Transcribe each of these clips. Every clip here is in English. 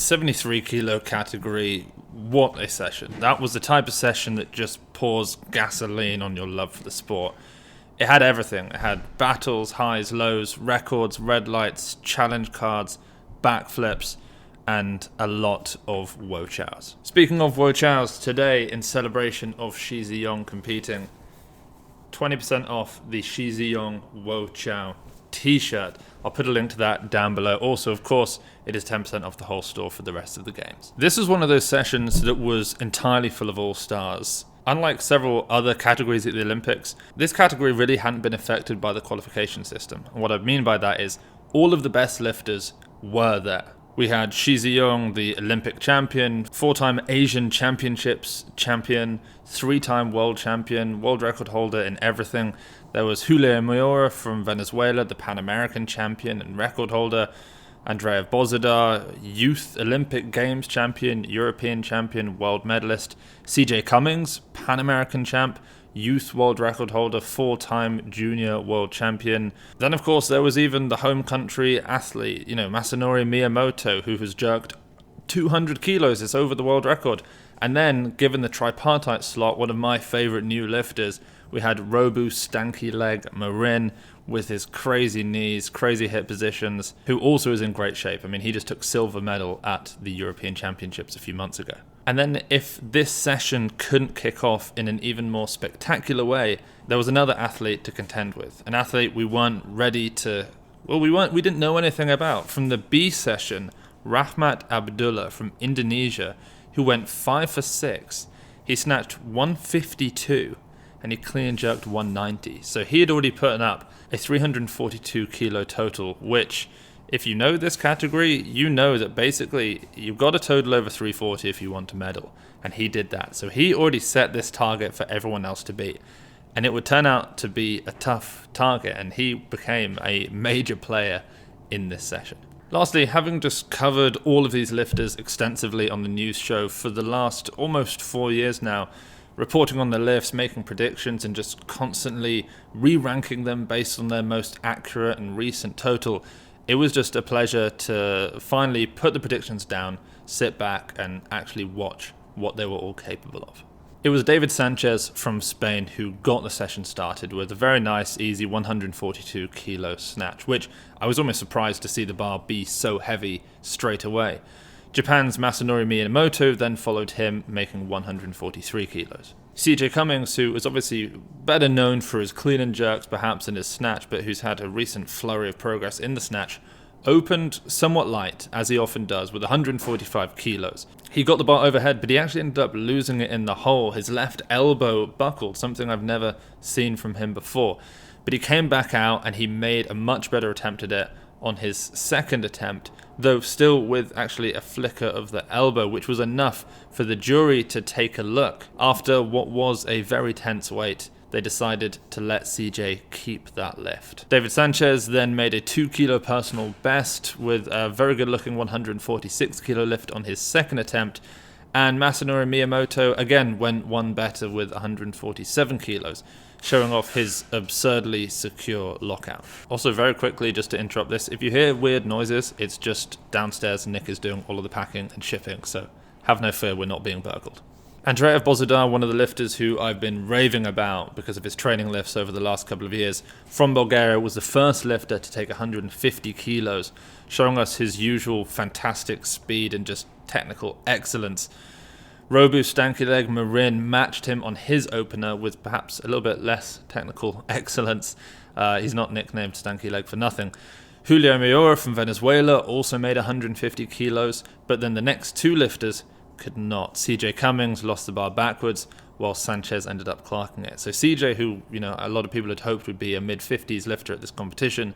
73 kilo category, what a session. That was the type of session that just pours gasoline on your love for the sport. It had everything. It had battles, highs, lows, records, red lights, challenge cards, backflips, and a lot of Wo Chows. Speaking of Wo Chows, today in celebration of Shi Zhiyong competing, 20% off the Shi Zhiyong Wo Chow t-shirt. I'll put a link to that down below. Also, of course, it is 10% off the whole store for the rest of the games. This was one of those sessions that was entirely full of all-stars. Unlike several other categories at the Olympics, this category really hadn't been affected by the qualification system. And what I mean by that is all of the best lifters were there. We had Shi Zhiyong, the Olympic champion, 4-time Asian Championships champion, 3-time world champion, world record holder in everything. There was Julio Miura from Venezuela, the Pan American champion and record holder. Andrea Bozidar, Youth Olympic Games champion, European champion, world medalist. CJ Cummings, Pan American champ, Youth world record holder, 4-time junior world champion. Then, of course, there was even the home country athlete, Masanori Miyamoto, who has jerked 200 kilos. It's over the world record. And then, given the tripartite slot, one of my favorite new lifters, we had Robu Stanky Leg Marin with his crazy knees, crazy hip positions, who also is in great shape. I mean, he just took silver medal at the European Championships a few months ago. And then if this session couldn't kick off in an even more spectacular way, there was another athlete to contend with. An athlete we weren't ready to... we didn't know anything about. From the B session, Rahmat Abdullah from Indonesia, who went 5 for 6. He snatched 152 and he clean and jerked 190. So he had already put up a 342 kilo total, which, if you know this category, you know that basically you've got a total over 340 if you want to medal. And he did that. So he already set this target for everyone else to beat. And it would turn out to be a tough target, and he became a major player in this session. Lastly, having just covered all of these lifters extensively on the news show for the last almost 4 years now, reporting on the lifts, making predictions, and just constantly re-ranking them based on their most accurate and recent total, it was just a pleasure to finally put the predictions down, sit back, and actually watch what they were all capable of. It was David Sanchez from Spain who got the session started with a very nice, easy 142 kilo snatch, which I was almost surprised to see the bar be so heavy straight away. Japan's Masanori Miyamoto then followed him, making 143 kilos. CJ Cummings, who is obviously better known for his clean and jerks perhaps than his snatch, but who's had a recent flurry of progress in the snatch, opened somewhat light, as he often does, with 145 kilos. He got the bar overhead, but he actually ended up losing it in the hole. His left elbow buckled, something I've never seen from him before. But he came back out and he made a much better attempt at it on his second attempt, though still with actually a flicker of the elbow, which was enough for the jury to take a look. After what was a very tense wait, they decided to let CJ keep that lift. David Sanchez then made a 2 kilo personal best with a very good looking 146 kilo lift on his second attempt, and Masanori Miyamoto again went one better with 147 kilos, showing off his absurdly secure lockout. Also, very quickly, just to interrupt this, if you hear weird noises, it's just downstairs Nick is doing all of the packing and shipping, so have no fear, we're not being burgled. Andrea Bozidar, one of the lifters who I've been raving about because of his training lifts over the last couple of years, from Bulgaria, was the first lifter to take 150 kilos, showing us his usual fantastic speed and just technical excellence. Robu Stanky Leg Marin matched him on his opener with perhaps a little bit less technical excellence. He's not nicknamed Stanky Leg for nothing. Julio Miura from Venezuela also made 150 kilos, but then the next two lifters could not. CJ Cummings lost the bar backwards, while Sanchez ended up clocking it. So CJ, who a lot of people had hoped would be a mid-50s lifter at this competition,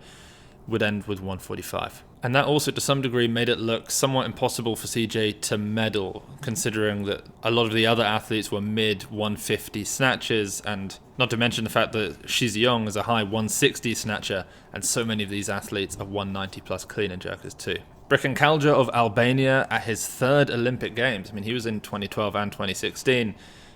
would end with 145. And that also to some degree made it look somewhat impossible for CJ to medal, considering that a lot of the other athletes were mid-150 snatches, and not to mention the fact that Shi Zhiyong is a high 160 snatcher, and so many of these athletes are 190 plus clean and jerkers too. Brikan Kalja of Albania, at his third Olympic Games, he was in 2012 and 2016,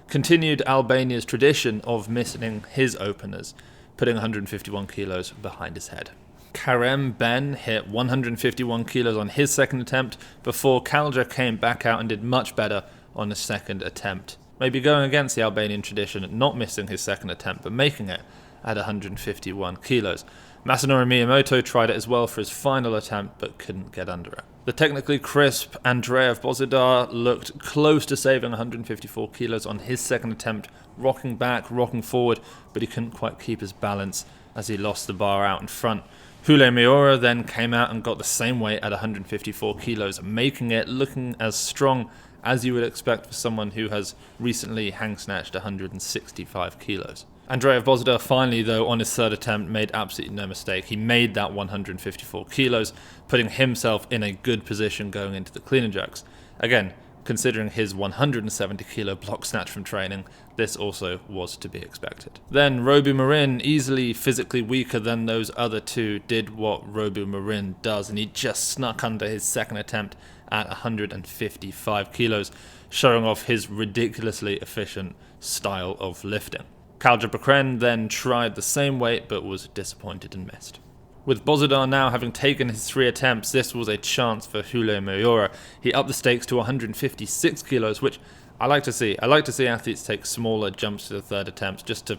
continued Albania's tradition of missing his openers, putting 151 kilos behind his head. Karem Ben hit 151 kilos on his second attempt before Kalja came back out and did much better on his second attempt. Maybe going against the Albanian tradition, not missing his second attempt but making it at 151 kilos. Masanori Miyamoto tried it as well for his final attempt but couldn't get under it. The technically crisp Andreev Bozidar looked close to saving 154 kilos on his second attempt, rocking back, rocking forward, but he couldn't quite keep his balance as he lost the bar out in front. Hule Miura then came out and got the same weight at 154 kilos, making it looking as strong as you would expect for someone who has recently hang snatched 165 kilos. Andreev Bozidar finally, though, on his third attempt, made absolutely no mistake. He made that 154 kilos, putting himself in a good position going into the clean and jerks. Again, considering his 170 kilo block snatch from training, this also was to be expected. Then Robu Marin, easily physically weaker than those other two, did what Robu Marin does, and he just snuck under his second attempt at 155 kilos, showing off his ridiculously efficient style of lifting. Kalja Bakren then tried the same weight but was disappointed and missed. With Bozidar now having taken his 3 attempts, this was a chance for Hule Miura. He upped the stakes to 156 kilos, which I like to see. I like to see athletes take smaller jumps to the third attempts just to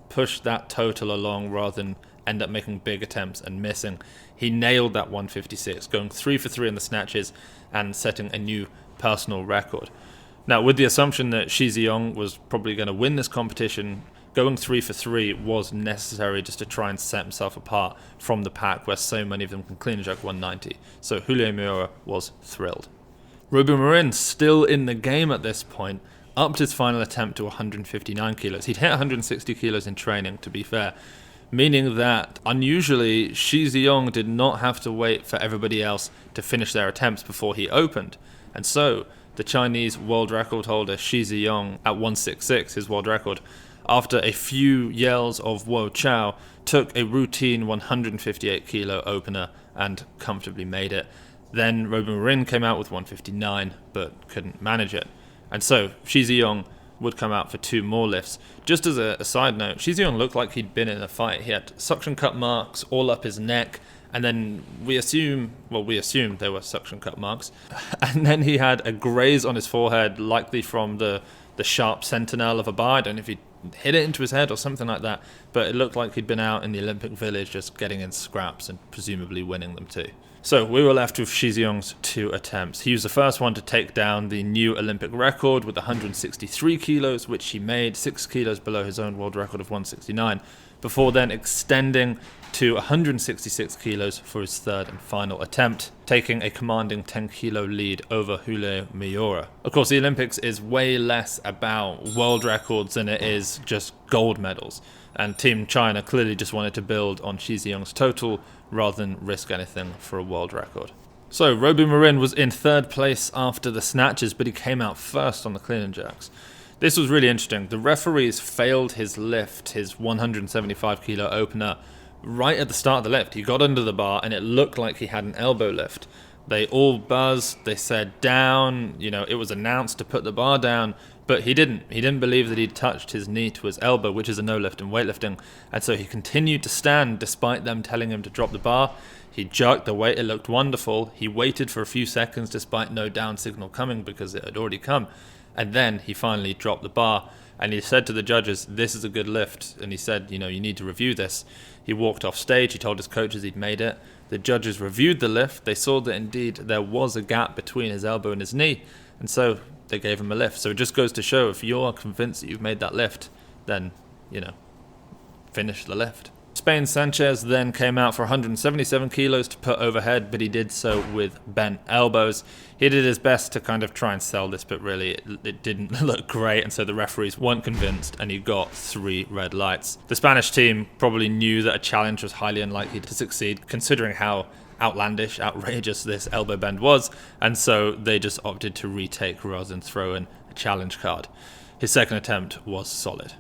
push that total along rather than end up making big attempts and missing. He nailed that 156, going 3 for 3 in the snatches and setting a new personal record. Now, with the assumption that Shi Zhiyong was probably going to win this competition, going 3 for 3 was necessary just to try and set himself apart from the pack where so many of them can clean and jerk 190. So Hule Miura was thrilled. Robu Marin, still in the game at this point, upped his final attempt to 159 kilos. He'd hit 160 kilos in training, to be fair, meaning that unusually Shi Zhiyong did not have to wait for everybody else to finish their attempts before he opened. And so the Chinese world record holder Shi Zhiyong at 166, his world record, after a few yells of "Whoa Chow," took a routine 158 kilo opener and comfortably made it. Then Robu Marin came out with 159 but couldn't manage it. And so Shi Zhiyong would come out for 2 more lifts. Just as a side note, Shi Zhiyong looked like he'd been in a fight. He had suction cut marks all up his neck, and then we assumed there were suction cut marks. And then he had a graze on his forehead, likely from the sharp sentinel of a bar. I don't know if he hit it into his head or something like that, but it looked like he'd been out in the Olympic Village just getting in scraps and presumably winning them too. So we were left with Shi Zhiyong's 2 attempts. He was the first one to take down the new Olympic record with 163 kilos, which he made 6 kilos below his own world record of 169, before then extending to 166 kilos for his third and final attempt, taking a commanding 10 kilo lead over Hule Miura. Of course, the Olympics is way less about world records than it is just gold medals, and Team China clearly just wanted to build on Shi Zhiyong's total rather than risk anything for a world record. So Robu Marin was in third place after the snatches, but he came out first on the clean and jerks. This was really interesting. The referees failed his lift, his 175 kilo opener, right at the start of the lift. He got under the bar and it looked like he had an elbow lift. They all buzzed, they said down, it was announced to put the bar down, but he didn't. He didn't believe that he'd touched his knee to his elbow, which is a no lift in weightlifting, and so he continued to stand despite them telling him to drop the bar. He jerked the weight, it looked wonderful. He waited for a few seconds despite no down signal coming because it had already come, and then he finally dropped the bar. And he said to the judges, "This is a good lift." And he said, you need to review this. He walked off stage. He told his coaches he'd made it. The judges reviewed the lift. They saw that indeed there was a gap between his elbow and his knee. And so they gave him a lift. So it just goes to show, if you're convinced that you've made that lift, then, finish the lift. Spain's Sanchez then came out for 177 kilos to put overhead, but he did so with bent elbows. He did his best to kind of try and sell this, but really it didn't look great, and so the referees weren't convinced, and he got 3 red lights. The Spanish team probably knew that a challenge was highly unlikely to succeed, considering how outlandish, outrageous this elbow bend was, and so they just opted to retake rather than throw in a challenge card. His second attempt was solid.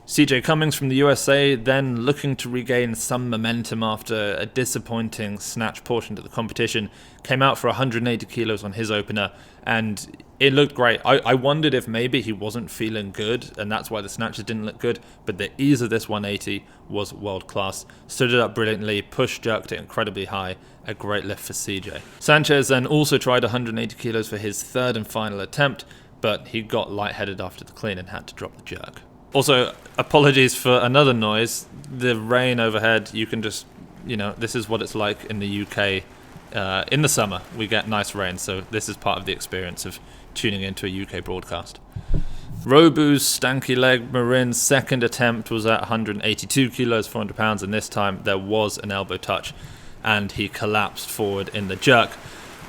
CJ Cummings from the USA, then looking to regain some momentum after a disappointing snatch portion to the competition, came out for 180 kilos on his opener, and it looked great. I wondered if maybe he wasn't feeling good, and that's why the snatches didn't look good, but the ease of this 180 was world class. Stood it up brilliantly, push jerked it incredibly high, a great lift for CJ. Sanchez then also tried 180 kilos for his third and final attempt, but he got lightheaded after the clean and had to drop the jerk. Also, apologies for another noise. The rain overhead, you can just, this is what it's like in the UK. In the summer, we get nice rain, so this is part of the experience of tuning into a UK broadcast. Robu's stanky leg Marin's second attempt was at 182 kilos, 400 pounds, and this time there was an elbow touch, and he collapsed forward in the jerk.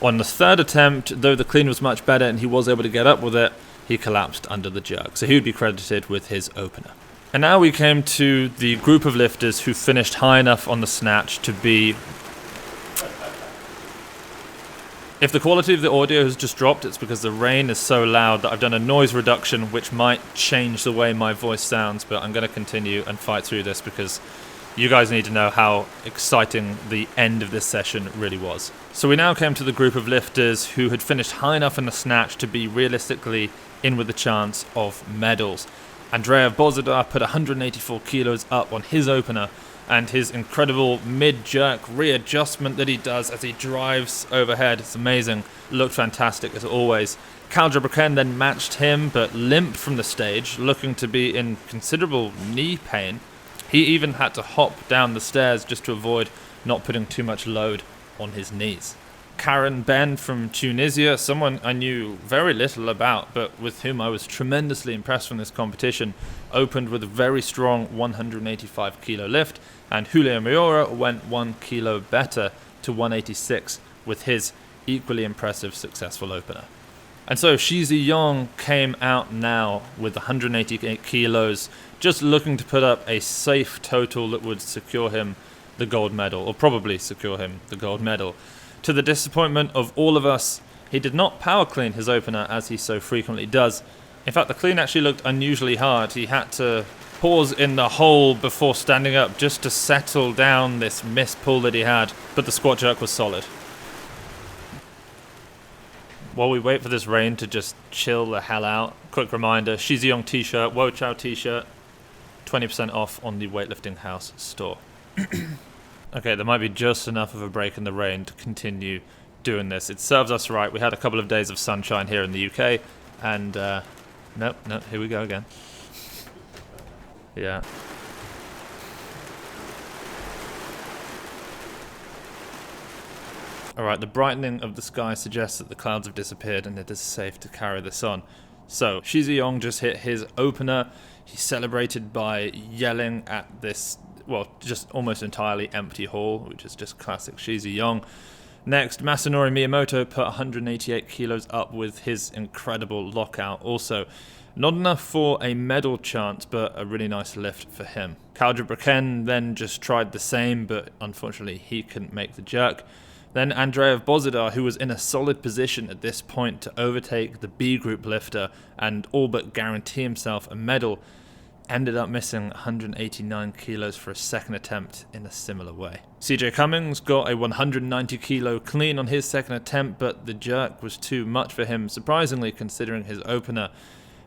On the third attempt, though the clean was much better and he was able to get up with it, he collapsed under the jerk, so he would be credited with his opener. And now we came to the group of lifters who finished high enough on the snatch to be... If the quality of the audio has just dropped, it's because the rain is so loud that I've done a noise reduction, which might change the way my voice sounds, but I'm going to continue and fight through this because you guys need to know how exciting the end of this session really was. So we now came to the group of lifters who had finished high enough in the snatch to be realistically in with a chance of medals. Andreev Bozidar put 184 kilos up on his opener, and his incredible mid-jerk readjustment that he does as he drives overhead, it's amazing, looked fantastic as always. Kaldra Braken then matched him, but limped from the stage, looking to be in considerable knee pain. He even had to hop down the stairs just to avoid not putting too much load on his knees. Karen Ben from Tunisia, someone I knew very little about, but with whom I was tremendously impressed from this competition, opened with a very strong 185 kilo lift, and Julio Miura went 1 kilo better to 186 with his equally impressive successful opener. And so Shi Zhiyong came out now with 188 kilos, just looking to put up a safe total that would secure him the gold medal, or probably secure him the gold medal. To the disappointment of all of us, he did not power clean his opener as he so frequently does. In fact, the clean actually looked unusually hard. He had to pause in the hole before standing up just to settle down this missed pull that he had, but the squat jerk was solid. While we wait for this rain to just chill the hell out, quick reminder, Shi Zhiyong t-shirt, Wo Chow t-shirt, 20% off on the Weightlifting House store. Okay, there might be just enough of a break in the rain to continue doing this. It serves us right. We had a couple of days of sunshine here in the UK, and nope, here we go again. Yeah. Alright, the brightening of the sky suggests that the clouds have disappeared and it is safe to carry this on. So, Shi Zhiyong just hit his opener. He celebrated by yelling at this, well, just almost entirely empty hall, which is just classic Shi Zhiyong. Next, Masanori Miyamoto put 188 kilos up with his incredible lockout. Also, not enough for a medal chance, but a really nice lift for him. Kaldra Braken then just tried the same, but unfortunately he couldn't make the jerk. Then Andreev Bozidar, who was in a solid position at this point to overtake the B group lifter and all but guarantee himself a medal, ended up missing 189 kilos for a second attempt in a similar way. CJ Cummings got a 190 kilo clean on his second attempt, but the jerk was too much for him, surprisingly considering his opener.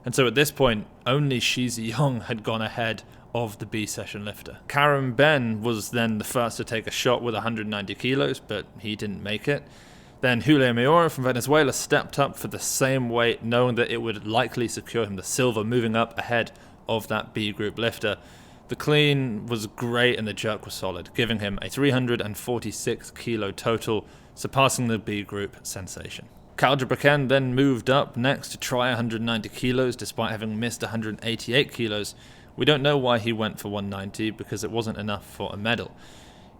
And so at this point, only Shi Zhiyong had gone ahead of the B session lifter. Karen Ben was then the first to take a shot with 190 kilos, but he didn't make it. Then Julio Miura from Venezuela stepped up for the same weight, knowing that it would likely secure him the silver, moving up ahead of that B group lifter. The clean was great and the jerk was solid, giving him a 346 kilo total, surpassing the B group sensation. Kaldra Braken then moved up next to try 190 kilos despite having missed 188 kilos. We don't know why he went for 190 because it wasn't enough for a medal.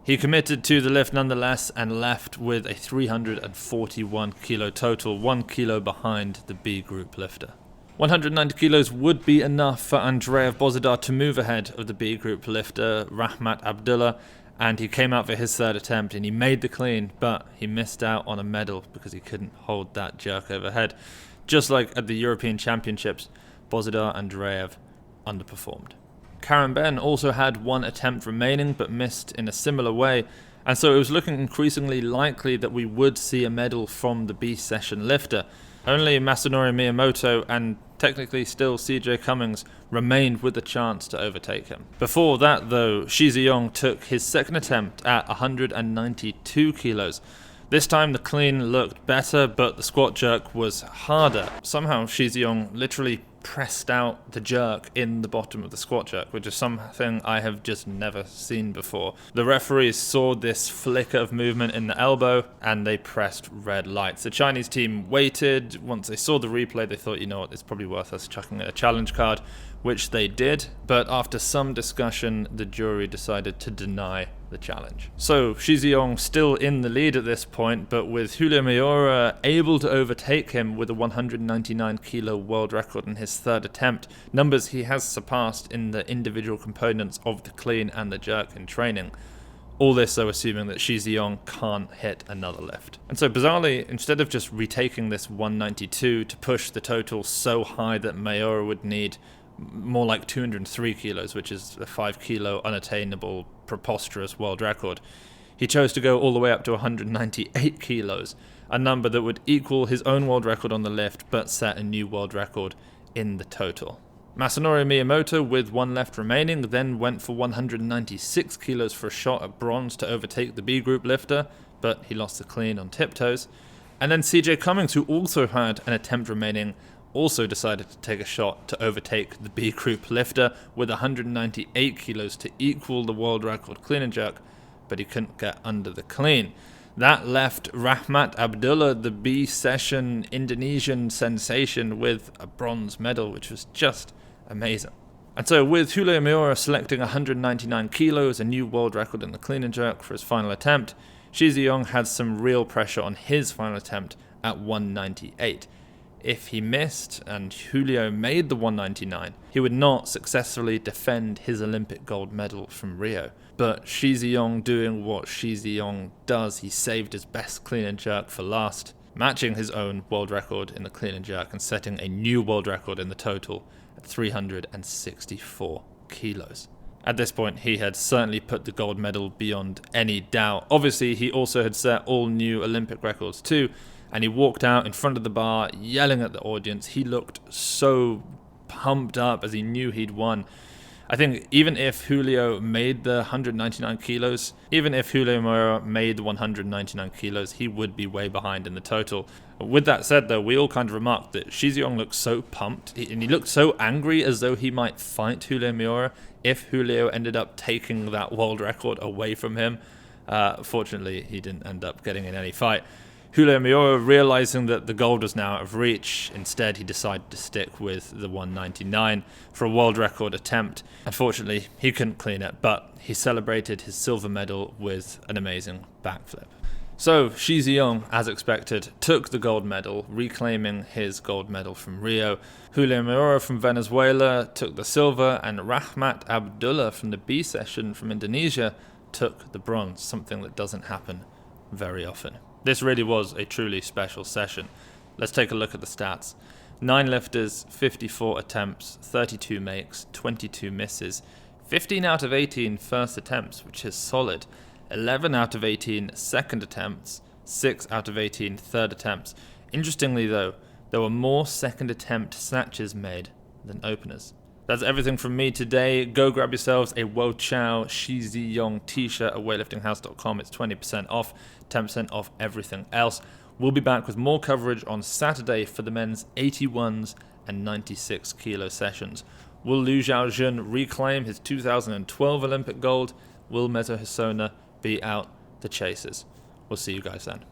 He committed to the lift nonetheless and left with a 341 kilo total, 1 kilo behind the B group lifter. 190 kilos would be enough for Andreev Bozidar to move ahead of the B group lifter Rahmat Abdullah, and he came out for his third attempt and he made the clean, but he missed out on a medal because he couldn't hold that jerk overhead. Just like at the European Championships, Bozidar Andreev underperformed. Karen Ben also had one attempt remaining but missed in a similar way, and so it was looking increasingly likely that we would see a medal from the B session lifter. Only Masanori Miyamoto and technically still CJ Cummings remained with the chance to overtake him. Before that though, Shi Zhiyong took his second attempt at 192 kilos. This time the clean looked better, but the squat jerk was harder. Somehow Shi Zhiyong literally pressed out the jerk in the bottom of the squat jerk, which is something I have just never seen before. The referees saw this flicker of movement in the elbow and they pressed red lights. The Chinese team waited. Once they saw the replay, they thought, you know what, it's probably worth us chucking a challenge card, which they did, but after some discussion, the jury decided to deny the challenge. So Shi Zhiyong still in the lead at this point, but with Julio Miura able to overtake him with a 199 kilo world record in his third attempt, numbers he has surpassed in the individual components of the clean and the jerk in training. All this though assuming that Shi Zhiyong can't hit another lift. And so bizarrely, instead of just retaking this 192 to push the total so high that Miura would need more like 203 kilos, which is a 5 kilo unattainable, preposterous world record, he chose to go all the way up to 198 kilos, a number that would equal his own world record on the lift, but set a new world record in the total. Masanori Miyamoto, with one left remaining, then went for 196 kilos for a shot at bronze to overtake the B group lifter, but he lost the clean on tiptoes. And then CJ Cummings, who also had an attempt remaining, also decided to take a shot to overtake the B group lifter with 198 kilos to equal the world record clean and jerk, but he couldn't get under the clean. That left Rahmat Abdullah, the B session Indonesian sensation, with a bronze medal, which was just amazing. And so with Julio Miura selecting 199 kilos, a new world record in the clean and jerk for his final attempt, Shi Zhiyong had some real pressure on his final attempt at 198. If he missed and Julio made the 199, he would not successfully defend his Olympic gold medal from Rio. But Shi Zhiyong doing what Shi Zhiyong does, he saved his best clean and jerk for last, matching his own world record in the clean and jerk and setting a new world record in the total at 364 kilos. At this point, he had certainly put the gold medal beyond any doubt. Obviously, he also had set all new Olympic records too, and he walked out in front of the bar yelling at the audience. He looked so pumped up as he knew he'd won. I think even if Julio made the 199 kilos, even if Julio Miura made the 199 kilos, he would be way behind in the total. With that said though, we all kind of remarked that Shi Zhiyong looked so pumped, and he looked so angry as though he might fight Julio Miura if Julio ended up taking that world record away from him. Fortunately, he didn't end up getting in any fight. Julio Miura, realizing that the gold was now out of reach, instead he decided to stick with the 199 for a world record attempt. Unfortunately, he couldn't clean it, but he celebrated his silver medal with an amazing backflip. So Shi Zhiyong, as expected, took the gold medal, reclaiming his gold medal from Rio. Julio Miura from Venezuela took the silver, and Rahmat Abdullah from the B session from Indonesia took the bronze, something that doesn't happen very often. This really was a truly special session. Let's take a look at the stats. 9 lifters, 54 attempts, 32 makes, 22 misses, 15 out of 18 first attempts, which is solid, 11 out of 18 second attempts, 6 out of 18 third attempts. Interestingly though, there were more second attempt snatches made than openers. That's everything from me today. Go grab yourselves a Wo Chow Shi Zhiyong t-shirt at weightliftinghouse.com. It's 20% off, 10% off everything else. We'll be back with more coverage on Saturday for the men's 81s and 96 kilo sessions. Will Liu Xiaojun reclaim his 2012 Olympic gold? Will Mezo Hisona be out the chasers? We'll see you guys then.